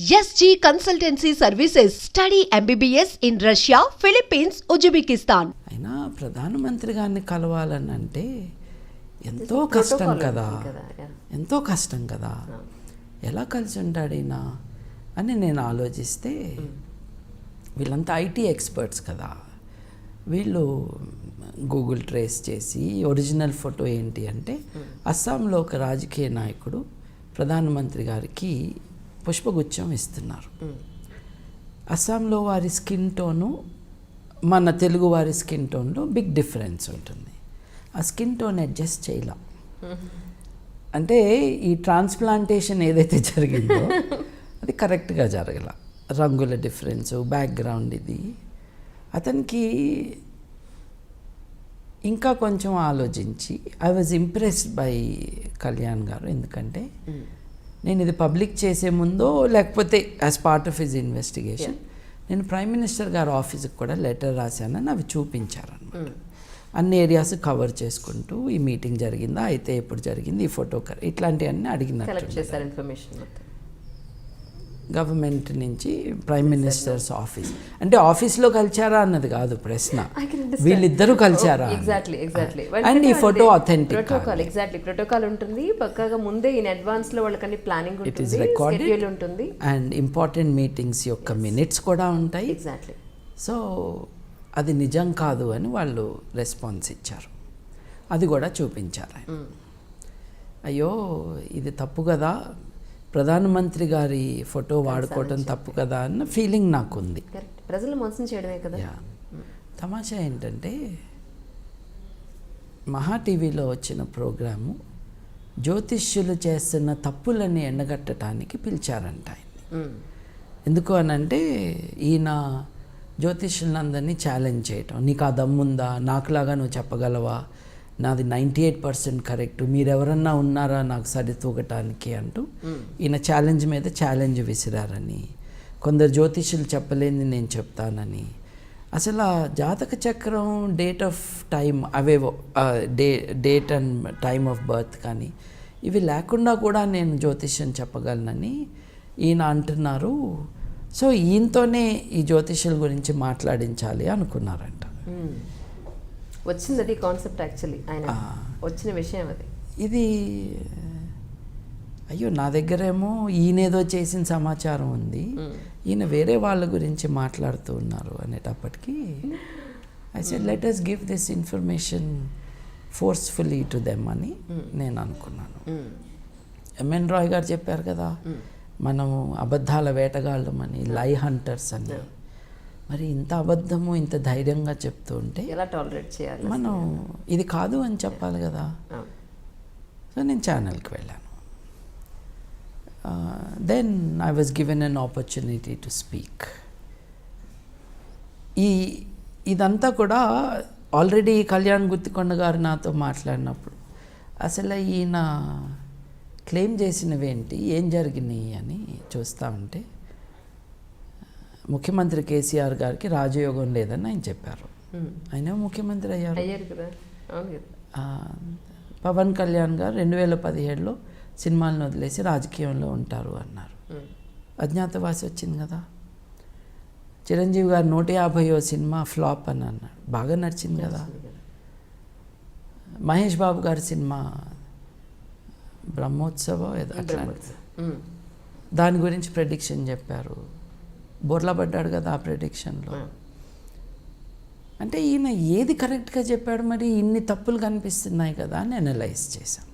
SG Consultancy Services. Study MBBS in Russia, Philippines, Uzbekistan. అయినా ప్రధానమంత్రి గారిని కలవాలని అంటే ఎంతో కష్టం కదా, ఎంతో కష్టం కదా. ఎలా కలిసి ఉంటాడు ఈయన అని నేను ఆలోచిస్తే, వీళ్ళంతా ఐటీ ఎక్స్పర్ట్స్ కదా, వీళ్ళు గూగుల్ ట్రేస్ చేసి ఒరిజినల్ ఫోటో ఏంటి అంటే, అస్సాంలో ఒక రాజకీయ నాయకుడు ప్రధానమంత్రి గారికి పుష్పగుచ్చం ఇస్తున్నారు. అస్సాంలో వారి స్కిన్ టోను మన తెలుగు వారి స్కిన్ టోన్లో బిగ్ డిఫరెన్స్ ఉంటుంది. ఆ స్కిన్ టోన్ అడ్జస్ట్ చేయలేం. అంటే ఈ ట్రాన్స్ప్లాంటేషన్ ఏదైతే జరిగిందో అది కరెక్ట్గా జరగల. రంగుల డిఫరెన్సు, బ్యాక్గ్రౌండ్ ఇది. అతనికి ఇంకా కొంచెం ఆలోచించి I was impressed by Kalyan గారు. ఎందుకంటే నేను ఇది పబ్లిక్ చేసే ముందో లేకపోతే as part of his investigation నేను ప్రైమ్ మినిస్టర్ గారి ఆఫీస్కి కూడా లెటర్ రాశానని అవి చూపించారనమాట. అన్ని ఏరియాస్ కవర్ చేసుకుంటూ ఈ మీటింగ్ జరిగిందా, అయితే ఎప్పుడు జరిగింది, ఈ ఫోటో ఇట్లాంటివన్నీ అడిగినట్టు గవర్నమెంట్ నుంచి ప్రైమ్ మినిస్టర్స్ ఆఫీస్. అంటే ఆఫీస్లో కలిచారా అన్నది కాదు ప్రశ్న, వీళ్ళిద్దరూ కలిచారా. అండ్ ఈ ఫోటో అథెంటిక్ ప్రోటోకాల్ ఉంటుంది పక్కాగా ముందే ఇన్ అడ్వాన్స్ లో వాళ్ళకి ప్లానింగ్ ఇట్ ఈస్ రికార్డెడ్ ఉంటుంది. అండ్ ఇంపార్టెంట్ మీటింగ్స్ యొక్క మినిట్స్ కూడా ఉంటాయి. సో అది నిజం కాదు అని వాళ్ళు రెస్పాన్స్ ఇచ్చారు. అది కూడా చూపించారు ఆయన. అయ్యో ఇది తప్పు కదా, ప్రధానమంత్రి గారి ఫోటో వాడుకోవటం తప్పు కదా అన్న ఫీలింగ్ నాకుంది. ప్రజలు మోసం చేయడమే కదా. తమాషా ఏంటంటే, మహా టీవీలో వచ్చిన ప్రోగ్రాము జ్యోతిష్యులు చేస్తున్న తప్పులని ఎండగట్టడానికి పిలిచారంట ఆయన్ని. ఎందుకు అనంటే, ఈయన జ్యోతిష్యులందరినీ ఛాలెంజ్ చేయటం, నీకు ఆ దమ్ముందా, నాకులాగా నువ్వు చెప్పగలవా, నాది 98% కరెక్ట్, మీరెవరన్నా ఉన్నారా నాకు సరితూగటానికి అంటూ ఈయన ఛాలెంజ్ మీద ఛాలెంజ్ విసిరారని, కొందరు జ్యోతిష్యులు చెప్పలేని నేను చెప్తానని, అసలు ఆ జాతక చక్రం, డేట్ ఆఫ్ టైం, అవేవో date and time of birth కానీ ఇవి లేకుండా కూడా నేను జ్యోతిష్యం చెప్పగలనని ఈయన అంటున్నారు. సో ఈయనతోనే ఈ జ్యోతిష్యుల గురించి మాట్లాడించాలి అనుకున్నారంట. వచ్చింది అది కాన్సెప్ట్, యాక్చువల్లీ ఆయన వచ్చిన విషయం అది. ఇది అయ్యో నా దగ్గరేమో ఈయనేదో చేసిన సమాచారం ఉంది, ఈయన వేరే వాళ్ళ గురించి మాట్లాడుతూ ఉన్నారు అనేటప్పటికీ I said let us give this information forcefully to them అని నేను అనుకున్నాను. ఎంఎన్ రాయ్ గారు చెప్పారు కదా, మనము అబద్ధాల వేటగాళ్ళమని, లై హంటర్స్ అని. మరి ఇంత అబద్ధము ఇంత ధైర్యంగా చెప్తూ ఉంటే ఎలా టాలరేట్ చేయాలి, మనం ఇది కాదు అని చెప్పాలి కదా. సో నేను ఛానల్కి వెళ్ళాను. Then I was given an opportunity to speak. ఇదంతా కూడా ఆల్రెడీ కళ్యాణ్ గుత్తికొండ గారు నాతో మాట్లాడినప్పుడు అసలు ఈయన క్లెయిమ్ చేసినవేంటి, ఏం జరిగినాయి అని చూస్తూ ఉంటే, ముఖ్యమంత్రి కేసీఆర్ గారికి రాజయోగం లేదని ఆయన చెప్పారు. ఆయన ముఖ్యమంత్రి అయ్యారు. పవన్ కళ్యాణ్ గారు 2017లో సినిమాలను వదిలేసి రాజకీయంలో ఉంటారు అన్నారు. అజ్ఞాతవాసి వచ్చింది కదా. చిరంజీవి గారు 150వ సినిమా ఫ్లాప్ అని అన్నాడు, బాగా నడిచింది కదా. మహేష్ బాబు గారి సినిమా బ్రహ్మోత్సవం అట్లా దాని గురించి ప్రెడిక్షన్ చెప్పారు, బోర్లా పడ్డాడు కదా ఆ ప్రెడిక్షన్లో. అంటే ఈయన ఏది కరెక్ట్గా చెప్పాడు, మరి ఇన్ని తప్పులు కనిపిస్తున్నాయి కదా అని అనలైజ్ చేశాను.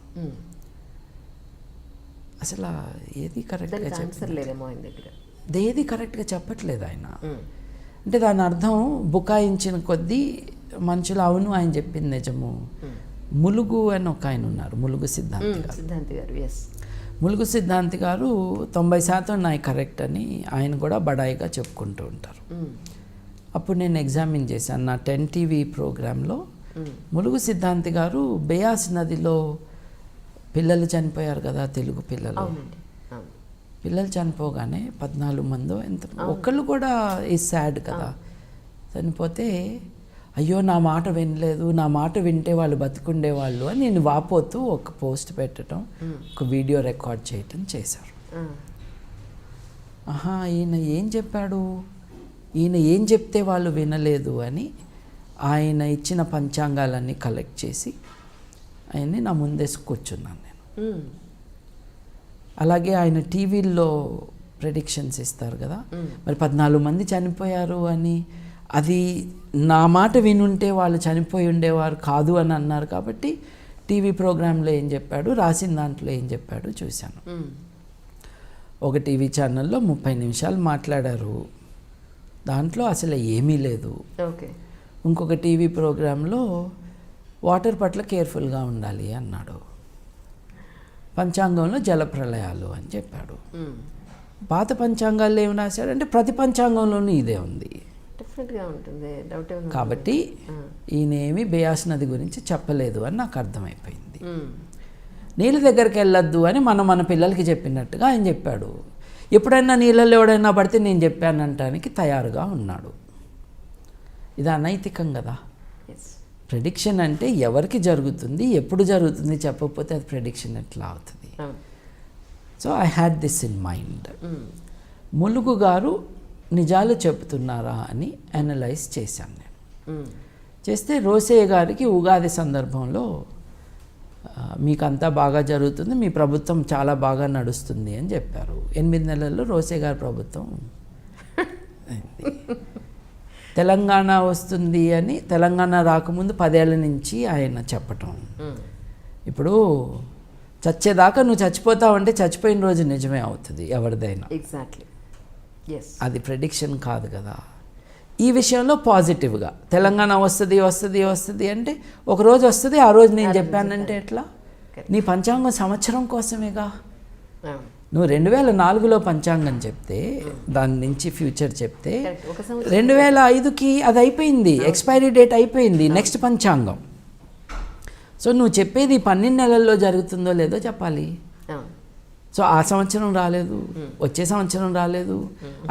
అసలు ఏది కరెక్ట్గా ఏది కరెక్ట్గా చెప్పట్లేదు ఆయన. అంటే దాని అర్థం బుకాయించిన కొద్దీ మనుషులు అవును ఆయన చెప్పింది నిజము. ములుగు అని ఒక ఆయన ఉన్నారు, ములుగు సిద్ధాంతి గారు. ములుగు సిద్ధాంతి గారు 90% నాయి కరెక్ట్ అని ఆయన కూడా బడాయిగా చెప్పుకుంటూ ఉంటారు. అప్పుడు నేను ఎగ్జామిన్ చేశాను నా 10 టీవీ ప్రోగ్రాంలో. ములుగు సిద్ధాంతి గారు బేయాస్ నదిలో పిల్లలు చనిపోయారు కదా, తెలుగు పిల్లలు చనిపోగానే 14 మందో ఎంత, ఒక్కళ్ళు కూడా ఈ సాడ్ కదా, చనిపోతే అయ్యో నా మాట వినలేదు, నా మాట వింటే వాళ్ళు బతుకుండేవాళ్ళు అని నేను వాపోతూ ఒక పోస్ట్ పెట్టడం, ఒక వీడియో రికార్డ్ చేయటం చేశారు. ఆహా ఈయన ఏం చెప్పాడు, ఈయన ఏం చెప్తే వాళ్ళు వినలేదు అని ఆయన ఇచ్చిన పంచాంగాలన్నీ కలెక్ట్ చేసి ఆయన్ని నా ముందేసి కూర్చున్నాను నేను. అలాగే ఆయన టీవీల్లో ప్రెడిక్షన్స్ ఇస్తారు కదా, మరి 14 మంది చనిపోయారు అని, అది నా మాట వినుంటే వాళ్ళు చనిపోయి ఉండేవారు కాదు అని అన్నారు. కాబట్టి టీవీ ప్రోగ్రాంలో ఏం చెప్పాడు, రాసిన దాంట్లో ఏం చెప్పాడు చూశాను. ఒక టీవీ ఛానల్లో 30 నిమిషాలు మాట్లాడారు, దాంట్లో అసలు ఏమీ లేదు. ఓకే. ఇంకొక టీవీ ప్రోగ్రాంలో వాటర్ పట్ల కేర్ఫుల్గా ఉండాలి అన్నాడు. పంచాంగంలో జలప్రళయాలు అని చెప్పాడు. పాత పంచాంగాల్లో ఏమి రాశాడంటే ప్రతి పంచాంగంలోనూ ఇదే ఉంది. డిఫరెంట్గా ఉంటుంది, డౌట్ ఏమి. కాబట్టి ఈయనేమి బేయాస్ నది గురించి చెప్పలేదు అని నాకు అర్థమైపోయింది. నీళ్ళ దగ్గరికి వెళ్ళొద్దు అని మన పిల్లలకి చెప్పినట్టుగా ఆయన చెప్పాడు. ఎప్పుడైనా నీళ్ళల్లో ఎవడైనా పడితే నేను చెప్పానంటానికి తయారుగా ఉన్నాడు. ఇది అనైతికం కదా. ప్రెడిక్షన్ అంటే ఎవరికి జరుగుతుంది, ఎప్పుడు జరుగుతుంది చెప్పకపోతే అది ప్రెడిక్షన్ ఎట్లా అవుతుంది. So I had this in mind. Mulugu గారు నిజాలు చెబుతున్నారా అని అనలైజ్ చేశాను నేను. చేస్తే రోసయ్య గారికి ఉగాది సందర్భంలో మీకంతా బాగా జరుగుతుంది, మీ ప్రభుత్వం చాలా బాగా నడుస్తుంది అని చెప్పారు. 8 నెలల్లో రోసయ్య గారి ప్రభుత్వం తెలంగాణ వస్తుంది అని, తెలంగాణ రాకముందు 10 ఏళ్ల నుంచి ఆయన చెప్పటం. ఇప్పుడు చచ్చేదాకా నువ్వు చచ్చిపోతావంటే చచ్చిపోయిన రోజు నిజమే అవుతుంది ఎవరిదైనా. ఎగ్జాక్ట్లీ. అది ప్రెడిక్షన్ కాదు కదా. ఈ విషయంలో పాజిటివ్గా తెలంగాణ వస్తుంది అంటే ఒక రోజు వస్తుంది, ఆ రోజు నేను చెప్పానంటే ఎట్లా? నీ పంచాంగం సంవత్సరం కోసమేగా. నువ్వు 2004లో పంచాంగం చెప్తే, దాని నుంచి ఫ్యూచర్ చెప్తే 2005కి అది అయిపోయింది, ఎక్స్పైరీ డేట్ అయిపోయింది, నెక్స్ట్ పంచాంగం. సో నువ్వు చెప్పేది 12 నెలల్లో జరుగుతుందో లేదో చెప్పాలి. సో ఆ సంవత్సరం రాలేదు, వచ్చే సంవత్సరం రాలేదు,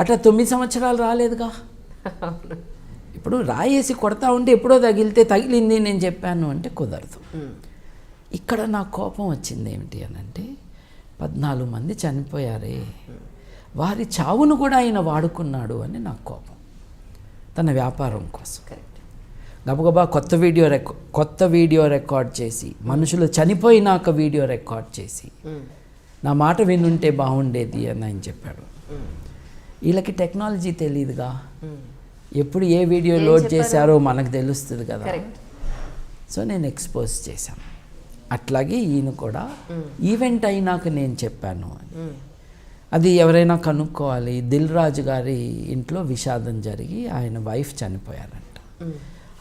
అట్లా 9 సంవత్సరాలు రాలేదుగా. ఇప్పుడు రాయేసి కొడతా ఉంటే ఎప్పుడో తగిలింది నేను చెప్పాను అంటే కుదరదు. ఇక్కడ నాకు కోపం వచ్చింది ఏమిటి అని అంటే, 14 మంది చనిపోయారే, వారి చావును కూడా ఆయన వాడుకున్నాడు అని నాకు కోపం, తన వ్యాపారం కోసం. గబగబా కొత్త వీడియో రికార్డ్ చేసి, మనుషులు చనిపోయినాక వీడియో రికార్డ్ చేసి, నా మాట వినుంటే బాగుండేది అని ఆయన చెప్పాడు. వీళ్ళకి టెక్నాలజీ తెలియదుగా, ఎప్పుడు ఏ వీడియో లోడ్ చేశారో మనకు తెలుస్తుంది కదా. సో నేను ఎక్స్పోజ్ చేశాను. అట్లాగే ఈయన కూడా ఈవెంట్ అయినాక నేను చెప్పాను అని. అది ఎవరైనా కనుక్కోవాలి. దిల్ రాజు గారి ఇంట్లో విషాదం జరిగి ఆయన వైఫ్ చనిపోయారంట.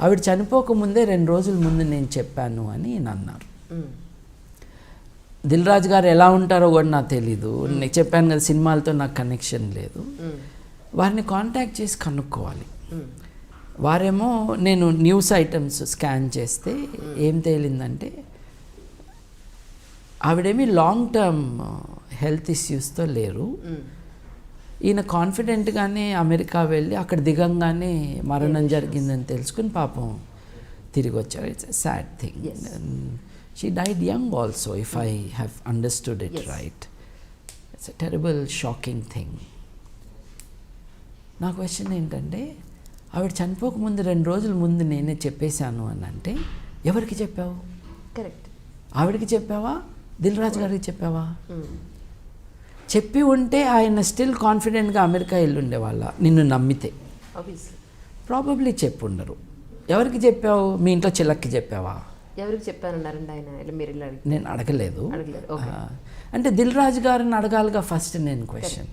ఆవిడ చనిపోకముందే 2 రోజుల ముందు నేను చెప్పాను అని ఈయన అన్నారు. దిల్ రాజు గారు ఎలా ఉంటారో కూడా నాకు తెలీదు. నేను చెప్పాను కదా, సినిమాలతో నాకు కనెక్షన్ లేదు. వారిని కాంటాక్ట్ చేసి కనుక్కోవాలి. వారేమో, నేను న్యూస్ ఐటమ్స్ స్కాన్ చేస్తే ఏం తేలిందంటే, ఆవిడేమి లాంగ్ టర్మ్ హెల్త్ ఇష్యూస్తో లేరు. ఈయన కాన్ఫిడెంట్గానే అమెరికా వెళ్ళి అక్కడ దిగంగానే మరణం జరిగిందని తెలుసుకుని పాపం తిరిగి వచ్చారు. It's a sad thing. She died young also, if I have understood it right. It's a terrible, shocking thing. నా క్వశ్చన్ ఏంటంటే, ఆవిడ చనిపోకముందు 2 రోజుల ముందు నేనే చెప్పేశాను అని అంటే ఎవరికి చెప్పావు? కరెక్ట్. ఆవిడకి చెప్పావా, దిల్ రాజు గారికి చెప్పావా? చెప్పి ఉంటే ఆయన స్టిల్ కాన్ఫిడెంట్గా అమెరికా వెళ్ళుండేవాళ్ళ, నిన్ను నమ్మితే. ప్రాబబ్లీ చెప్పుండరు. ఎవరికి చెప్పావు? మీ ఇంట్లో చిల్లక్కి చెప్పావా? ఎవరికి చెప్పానన్నారండి ఆయన? మీరు నేను అడగలేదు. అంటే దిల్ రాజు గారిని అడగాలిగా ఫస్ట్ నేను క్వశ్చన్.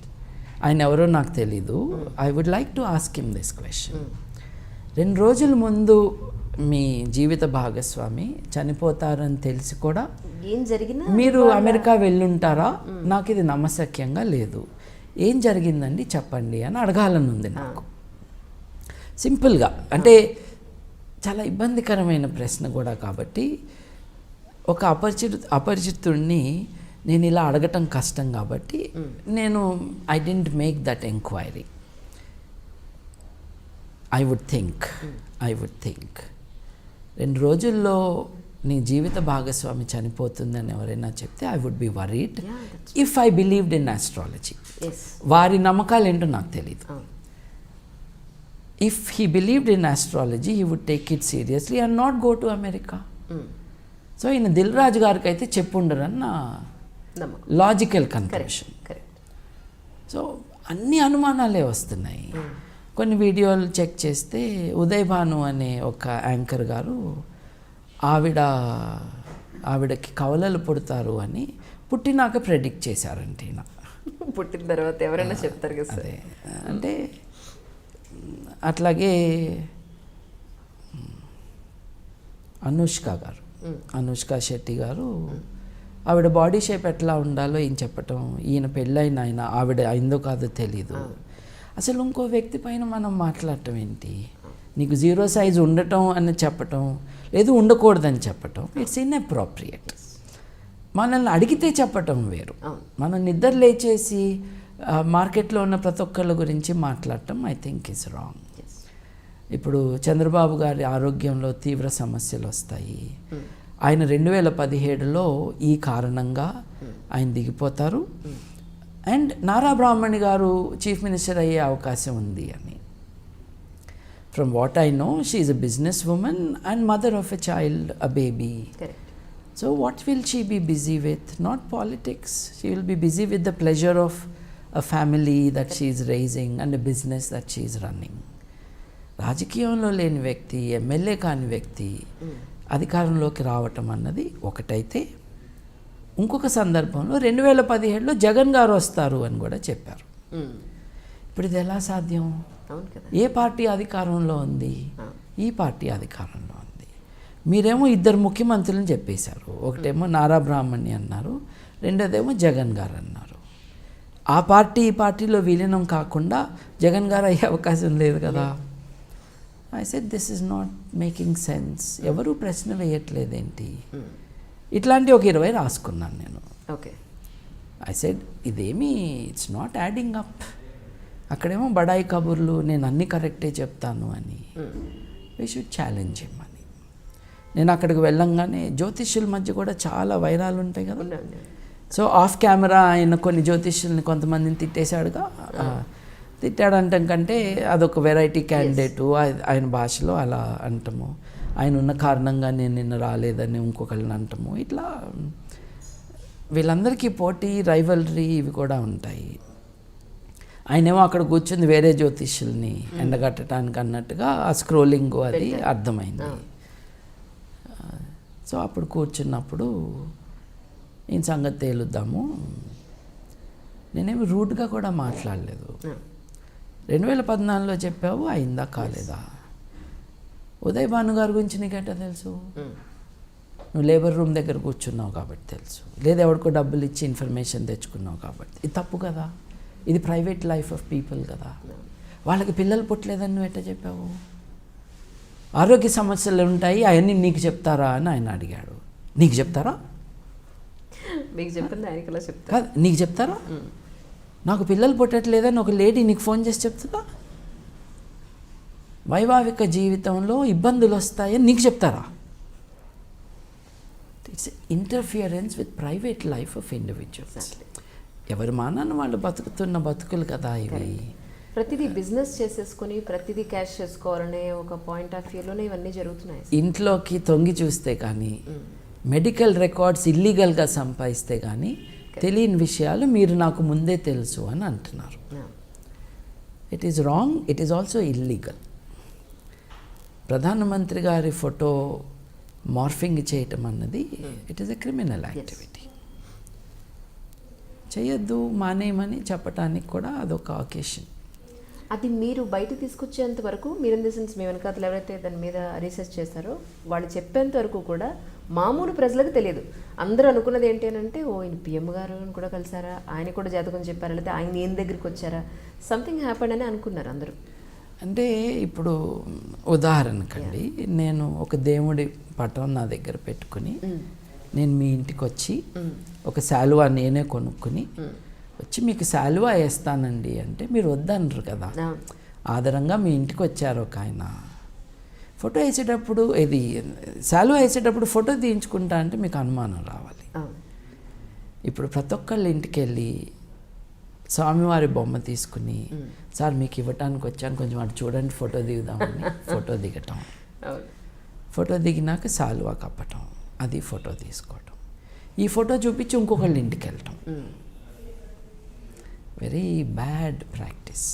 ఆయన ఎవరో నాకు తెలీదు. I would like to ask him this question. 2 రోజుల ముందు మీ జీవిత భాగస్వామి చనిపోతారని తెలిసి కూడా ఏం జరిగినా మీరు అమెరికా వెళ్ళుంటారా? నాకు ఇది నమ్మశక్యంగా లేదు. ఏం జరిగిందండి చెప్పండి అని అడగాలని ఉంది నాకు. సింపుల్గా, అంటే చాలా ఇబ్బందికరమైన ప్రశ్న కూడా కాబట్టి, ఒక అపరిచితుడిని నేను ఇలా అడగటం కష్టం కాబట్టి నేను I didn't make that enquiry. I would think 2 రోజుల్లో నీ జీవిత భాగస్వామి చనిపోతుందని ఎవరైనా చెప్తే I would be worried Yeah, that's if I believed in astrology. Yes వారి నమ్మకాలు ఏంటో నాకు తెలియదు. If he believed in astrology he would take it seriously and not go to America. So ఈయన దిల్ రాజు గారికి అయితే చెప్పుండరని నా నమ్మకం. Logical correct conclusion. Correct. So అన్ని అనుమానాలే వస్తున్నాయి. కొన్ని వీడియోలు చెక్ చేస్తే ఉదయ్ భాను అనే ఒక యాంకర్ గారు ఆవిడకి కవలలు పుడతారు అని పుట్టినాక ప్రెడిక్ట్ చేశారంటే ఈయన. పుట్టిన తర్వాత ఎవరైనా చెప్తారు కదా సార్. అదే అంటే అట్లాగే అనుష్క శెట్టి గారు ఆవిడ బాడీ షేప్ ఎట్లా ఉండాలో ఈయన చెప్పటం, ఈయన పెళ్ళైన ఆవిడ అయిందో కాదో తెలీదు. అసలు ఇంకో వ్యక్తి పైన మనం మాట్లాడటం ఏంటి? నీకు 0 సైజ్ ఉండటం అని చెప్పటం, లేదు ఉండకూడదని చెప్పటం, ఇట్స్ ఇన్అప్రోప్రియేట్. మనల్ని అడిగితే చెప్పటం వేరు, మనం నిద్ర లేచేసి మార్కెట్లో ఉన్న ప్రతి ఒక్కళ్ళ గురించి మాట్లాడటం ఐ థింక్ ఈజ్ రాంగ్. ఇప్పుడు చంద్రబాబు గారి ఆరోగ్యంలో తీవ్ర సమస్యలు వస్తాయి. ఆయన 2017లో ఈ కారణంగా ఆయన దిగిపోతారు అండ్ నారా బ్రాహ్మణి గారు చీఫ్ మినిస్టర్ అయ్యే అవకాశం ఉంది అని. From what I know she is a business women and mother of a child, a baby. So what will she be busy with? Not politics. She will be busy with the pleasure of a family that she is raising and a business that she is running. రాజకీయంలో లేని వ్యక్తి, MLA కాని వ్యక్తి అధికారంలోకి రావటం అన్నది ఒకటైతే, ఇంకొక సందర్భంలో 2017లో జగన్ గారు వస్తారు అని కూడా చెప్పారు. ఇప్పుడు ఇది ఎలా సాధ్యం? ఏ పార్టీ అధికారంలో ఉంది? ఈ పార్టీ అధికారంలో ఉంది. మీరేమో 2 ముఖ్యమంత్రులను చెప్పేశారు. ఒకటేమో నారా బ్రాహ్మణి అన్నారు, రెండోదేమో జగన్ గారు అన్నారు. ఆ పార్టీ ఈ పార్టీలో విలీనం కాకుండా జగన్ గారు అయ్యే అవకాశం లేదు కదా. I said this is not making sense. ఎవరు ప్రశ్న వేయట్లేదేంటి? ఇట్లాంటి ఒక 20 రాసుకున్నాను నేను. ఓకే. ఐ సెడ్ ఇదేమీ ఇట్స్ నాట్ యాడింగ్ అప్. అక్కడేమో బడాయి కబుర్లు, నేను అన్నీ కరెక్టే చెప్తాను అని. వీ షుడ్ ఛాలెంజ్ హిమ్ అని. నేను అక్కడికి వెళ్ళంగానే జ్యోతిష్యుల మధ్య కూడా చాలా వైరాలు ఉంటాయి కదా. సో ఆఫ్ కెమెరా ఆయన కొన్ని జ్యోతిష్యుల్ని కొంతమందిని తిట్టేశాడుగా. తిట్టాడంటం కంటే అదొక వెరైటీ క్యాండిడేటు, ఆయన భాషలో అలా అంటాము. ఆయన ఉన్న కారణంగా నేను నిన్న రాలేదని ఇంకొకళ్ళని అంటాము. ఇట్లా వీళ్ళందరికీ పోటీ, రైవలరీ ఇవి కూడా ఉంటాయి. ఆయనేమో అక్కడ కూర్చుంది వేరే జ్యోతిష్యుల్ని ఎండగట్టడానికి అన్నట్టుగా ఆ స్క్రోలింగ్ అది అర్థమైంది. సో అప్పుడు కూర్చున్నప్పుడు ఈయన సంగతి తేలుద్దాము. నేనేమి రూడ్గా కూడా మాట్లాడలేదు. 2014లో చెప్పావు, అయిందా కాలేదా? ఉదయ్ భాను గారి గురించి నీకెట్టా తెలుసు? నువ్వు లేబర్ రూమ్ దగ్గర కూర్చున్నావు కాబట్టి తెలుసు, లేదా ఎవరికో డబ్బులు ఇచ్చి ఇన్ఫర్మేషన్ తెచ్చుకున్నావు కాబట్టి. ఇది తప్పు కదా. ఇది ప్రైవేట్ లైఫ్ ఆఫ్ పీపుల్ కదా. వాళ్ళకి పిల్లలు పుట్టలేదని నువ్వు ఎట్టా చెప్పావు? ఆరోగ్య సమస్యలు ఉంటాయి, అవన్నీ నీకు చెప్తారా అని ఆయన అడిగాడు. నీకు చెప్తారా? మీకు చెప్పింది ఆయనకి ఎలా చెప్తారు? కాదు, నీకు చెప్తారా? నాకు పిల్లలు పుట్టట్లేదని ఒక లేడీ నీకు ఫోన్ చేసి చెప్తుందా? వైవాహిక జీవితంలో ఇబ్బందులు వస్తాయని నీకు చెప్తారా? It's interference with private life of individuals. ఎవరి మానాన్ని వాళ్ళు బతుకుతున్న బతుకులు కదా ఇవి. ప్రతిదీ బిజినెస్ చేసేసుకుని ప్రతిదీ క్యాష్ చేసుకోవాలనే ఒక పాయింట్ ఆఫ్ వ్యూలోనే ఇవన్నీ జరుగుతున్నాయి. ఇంట్లోకి తొంగి చూస్తే కానీ, మెడికల్ రికార్డ్స్ ఇల్లీగల్గా సంపాదిస్తే కానీ తెలియని విషయాలు మీరు నాకు ముందే తెలుసు అని అంటున్నారు. It is wrong, it is also illegal. ప్రధానమంత్రి గారి ఫోటో మార్ఫింగ్ చేయటం అన్నది it is a criminal activity. చేయొద్దు, మానేయమని చెప్పటానికి కూడా అదొక అకేషన్. అది మీరు బయట తీసుకొచ్చేంత వరకు, మీరు ఇన్ ది సెన్స్ మీ వెనకాతలు ఎవరైతే దాని మీద రీసెర్చ్ చేస్తారో వాళ్ళు చెప్పేంత వరకు కూడా మామూలు ప్రజలకు తెలియదు. అందరూ అనుకున్నది ఏంటి అని అంటే, ఓ ఈయన పిఎం గారు కూడా కలిసారా, ఆయన కూడా జాతకం చెప్పారా, లేదా ఆయన ఏం దగ్గరికి వచ్చారా, సంథింగ్ హ్యాపెండ్ అని అనుకున్నారు అందరూ. అంటే ఇప్పుడు ఉదాహరణకండి, నేను ఒక దేవుడి పటం నా దగ్గర పెట్టుకుని నేను మీ ఇంటికి వచ్చి ఒక శాలువా నేనే కొనుక్కుని వచ్చి మీకు శాలువా వేస్తానండి అంటే మీరు వద్దనరు కదా. ఆధారంగా మీ ఇంటికి వచ్చారు ఒక ఆయన. ఫోటో వేసేటప్పుడు ఇది శాలువా వేసేటప్పుడు ఫోటో తీయించుకుంటా అంటే మీకు అనుమానం రావాలి. ఇప్పుడు ప్రతి ఒక్కళ్ళ ఇంటికి వెళ్ళి స్వామివారి బొమ్మ తీసుకుని సార్ మీకు ఇవ్వటానికి వచ్చాను కొంచెం అటు చూడండి ఫోటో దిగుదామని ఫోటో దిగటం, ఫోటో దిగినాక శాలువా కప్పటం, అది ఫోటో తీసుకోవటం, ఈ ఫోటో చూపించి ఇంకొకళ్ళ ఇంటికి వెళ్ళటం, వెరీ బ్యాడ్ ప్రాక్టీస్.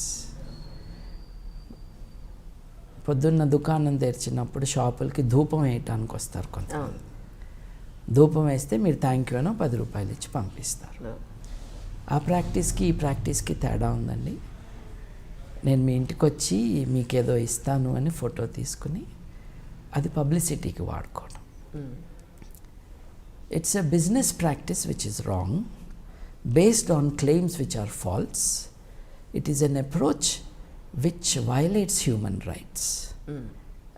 పొద్దున్న దుకాణం తెరిచినప్పుడు షాపులకి ధూపం వేయటానికి వస్తారు కొంతమంది. ధూపం వేస్తే మీరు థ్యాంక్ యూ అనో 10 రూపాయలు ఇచ్చి పంపిస్తారు. ఆ ప్రాక్టీస్కి ఈ ప్రాక్టీస్కి తేడా ఉందండి. నేను మీ ఇంటికి వచ్చి మీకేదో ఇస్తాను అని ఫోటో తీసుకుని అది పబ్లిసిటీకి వాడుకోవడం. It's a business practice which is wrong based on claims which are false. It is an approach which violates human rights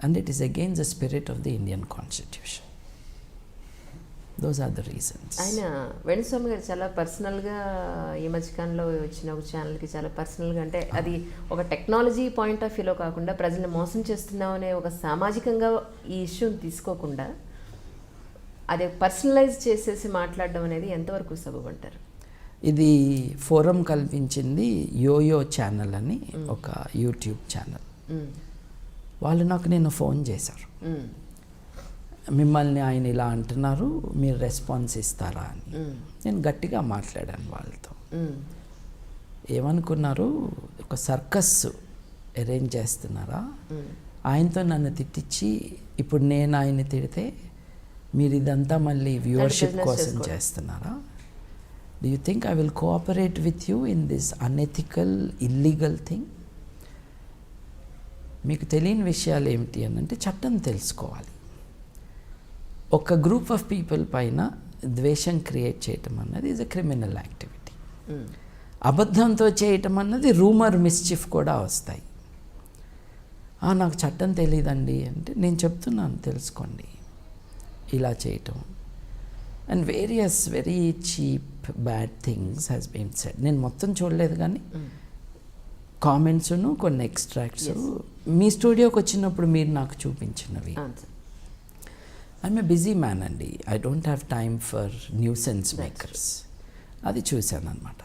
and it is against the spirit of the Indian Constitution. Those are the reasons. ఆయన వేణుస్వామి గారు చాలా పర్సనల్గా ఈ మధ్యకాలంలో వచ్చిన ఒక ఛానల్కి చాలా పర్సనల్గా, అంటే అది ఒక టెక్నాలజీ పాయింట్ ఆఫ్ వ్యూలో కాకుండా ప్రజల్ని మోసం చేస్తున్నాం అనే ఒక సామాజికంగా ఈ ఇష్యూని తీసుకోకుండా అదే పర్సనలైజ్ చేసేసి మాట్లాడడం అనేది ఎంతవరకు సబబంటారు? ఇది ఫోరం కల్పించింది యోయో ఛానల్ అని ఒక యూట్యూబ్ ఛానల్. వాళ్ళు నాకు నేను ఫోన్ చేశారు, మిమ్మల్ని ఆయన ఇలా అంటున్నారు మీరు రెస్పాన్స్ ఇస్తారా అని. నేను గట్టిగా మాట్లాడాను వాళ్ళతో. ఏమనుకున్నారు, ఒక సర్కస్ అరేంజ్ చేస్తున్నారా, ఆయనతో నన్ను తిట్టించి ఇప్పుడు నేను ఆయన్ని తిడితే మీరు ఇదంతా మళ్ళీ వ్యూవర్షిప్ కోసం చేస్తున్నారా? Do you think I will cooperate with you in this unethical, illegal thing? మీకు తెలియని విషయాలు ఏమిటి అని అంటే చట్టం తెలుసుకోవాలి. ఒక గ్రూప్ ఆఫ్ పీపుల్ పైన ద్వేషం క్రియేట్ చేయటం అన్నది ఈజ్ అ క్రిమినల్ యాక్టివిటీ. అబద్ధంతో చేయటం అన్నది రూమర్, మిస్చిఫ్ కూడా వస్తాయి. నాకు చట్టం తెలియదండి అంటే నేను చెప్తున్నాను తెలుసుకోండి ఇలా చేయటం. And various very cheap bad things has been said. నేను మొత్తం చూడలేదు కానీ కామెంట్స్ను కొన్ని ఎక్స్ట్రాక్ట్స్ మీ స్టూడియోకి వచ్చినప్పుడు మీరు నాకు చూపించినవి. ఐఎమ్ ఏ బిజీ మ్యాన్ అండి, I don't have time for nuisance makers. అది చూశాను అనమాట.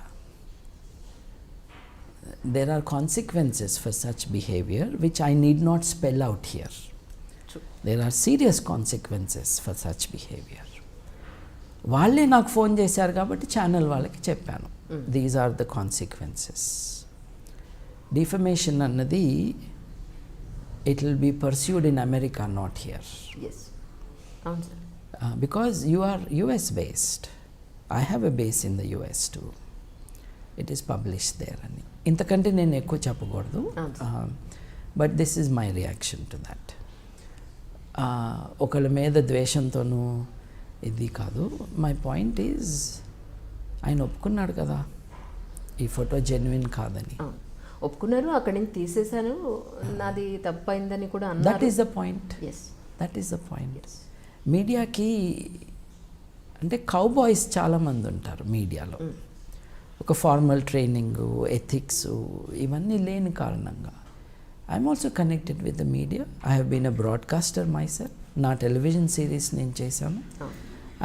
There are consequences for such behaviour which I need not spell out here. There are serious consequences for such behaviour. వాళ్ళే నాకు phone చేశారు కాబట్టి channel వాళ్ళకి చెప్పాను, these are the consequences. Defamation అన్నది it will be pursued in America, not here. Because you are US based. I have a base in the US too. It is published there అని. ఇంతకంటే నేను ఎక్కువ చెప్పకూడదు, but this is my reaction to that. ఒకళ్ళ మీద ద్వేషంతోనూ ఇది కాదు. My point is ఆయన ఒప్పుకున్నాడు కదా ఈ ఫోటో జెన్యున్ కాదని. ఒప్పుకున్నారు, అక్కడి నుంచి తీసేశాను, నాది తప్పైందని కూడా అన్నారు. That is the point. That is the point. మీడియాకి అంటే కౌబాయ్స్ చాలామంది ఉంటారు మీడియాలో. ఒక ఫార్మల్ ట్రైనింగ్, ఎథిక్స్ ఇవన్నీ లేని కారణంగా I'm also connected with the media. I have been a broadcaster myself. నా టెలివిజన్ సిరీస్ నేను చేశాను.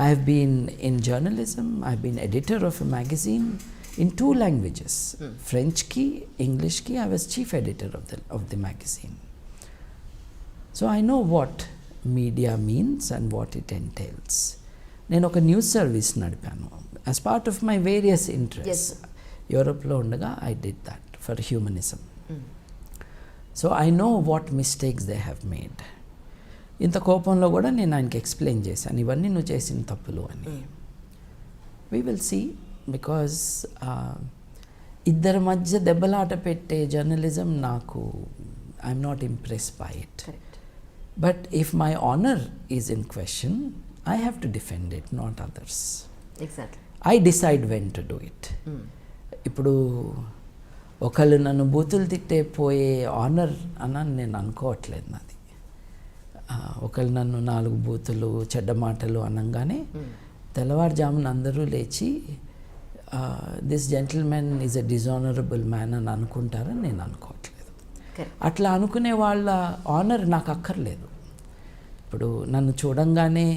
I have been in journalism. I have been editor of a magazine in 2 languages, French ki, English ki. I was chief editor of the magazine. So I know what media means and what it entails. నేను ఒక news service నడిపాను as part of my various interests. యూరోప్లో ఉండగా I did that for humanism. So I know what mistakes they have made. ఇంత కోపంలో కూడా నేను ఆయనకి ఎక్స్ప్లెయిన్ చేశాను, ఇవన్నీ నువ్వు చేసిన తప్పులు అని. వీ విల్ సీ, బికాజ్ ఇద్దరి మధ్య దెబ్బలాట పెట్టే జర్నలిజం నాకు I'm not impress by it. But if my honour is in question, I have to defend it, not others. I decide when to do it. ఇప్పుడు ఒకళ్ళు నన్ను బూతులు తిట్టే పోయే ఆనర్ అని నేను అనుకోవట్లేదు. నాది ఒకళ్ళు నన్ను 4 బూతులు చెడ్డ మాటలు అనగానే తెల్లవారుజామున అందరూ లేచి this gentlemen is a dishonourable man అని అనుకుంటారని నేను అనుకోవట్లేదు. అట్లా అనుకునే వాళ్ళ ఆనర్ నాకు అక్కర్లేదు. ఇప్పుడు నన్ను చూడంగానే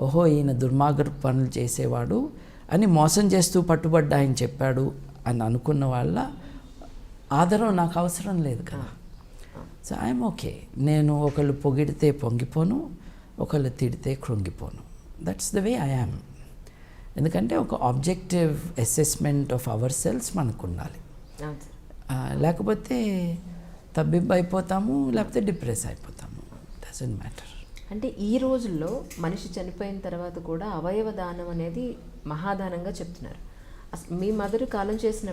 ఓహో ఈయన దుర్మార్గ పనులు చేసేవాడు అని మోసం చేస్తూ పట్టుబడ్డా ఆయన చెప్పాడు అని అనుకున్న వాళ్ళ ఆదరం నాకు అవసరం లేదు కదా. So I'm okay. నేను ఒకళ్ళు పొగిడితే పొంగిపోను, ఒకళ్ళు తిడితే కృంగిపోను. That's the way I am. ఎందుకంటే ఒక objective assessment of ourselves మనకు ఉండాలి. లేకపోతే తబ్బిబ్బు అయిపోతాము, లేకపోతే డిప్రెస్ అయిపోతాము. Doesn't matter. అంటే ఈ రోజుల్లో మనిషి చనిపోయిన తర్వాత కూడా అవయవ దానం అనేది మహాదానంగా చెప్తున్నారు. మీ మదర్ కాలం చేసిన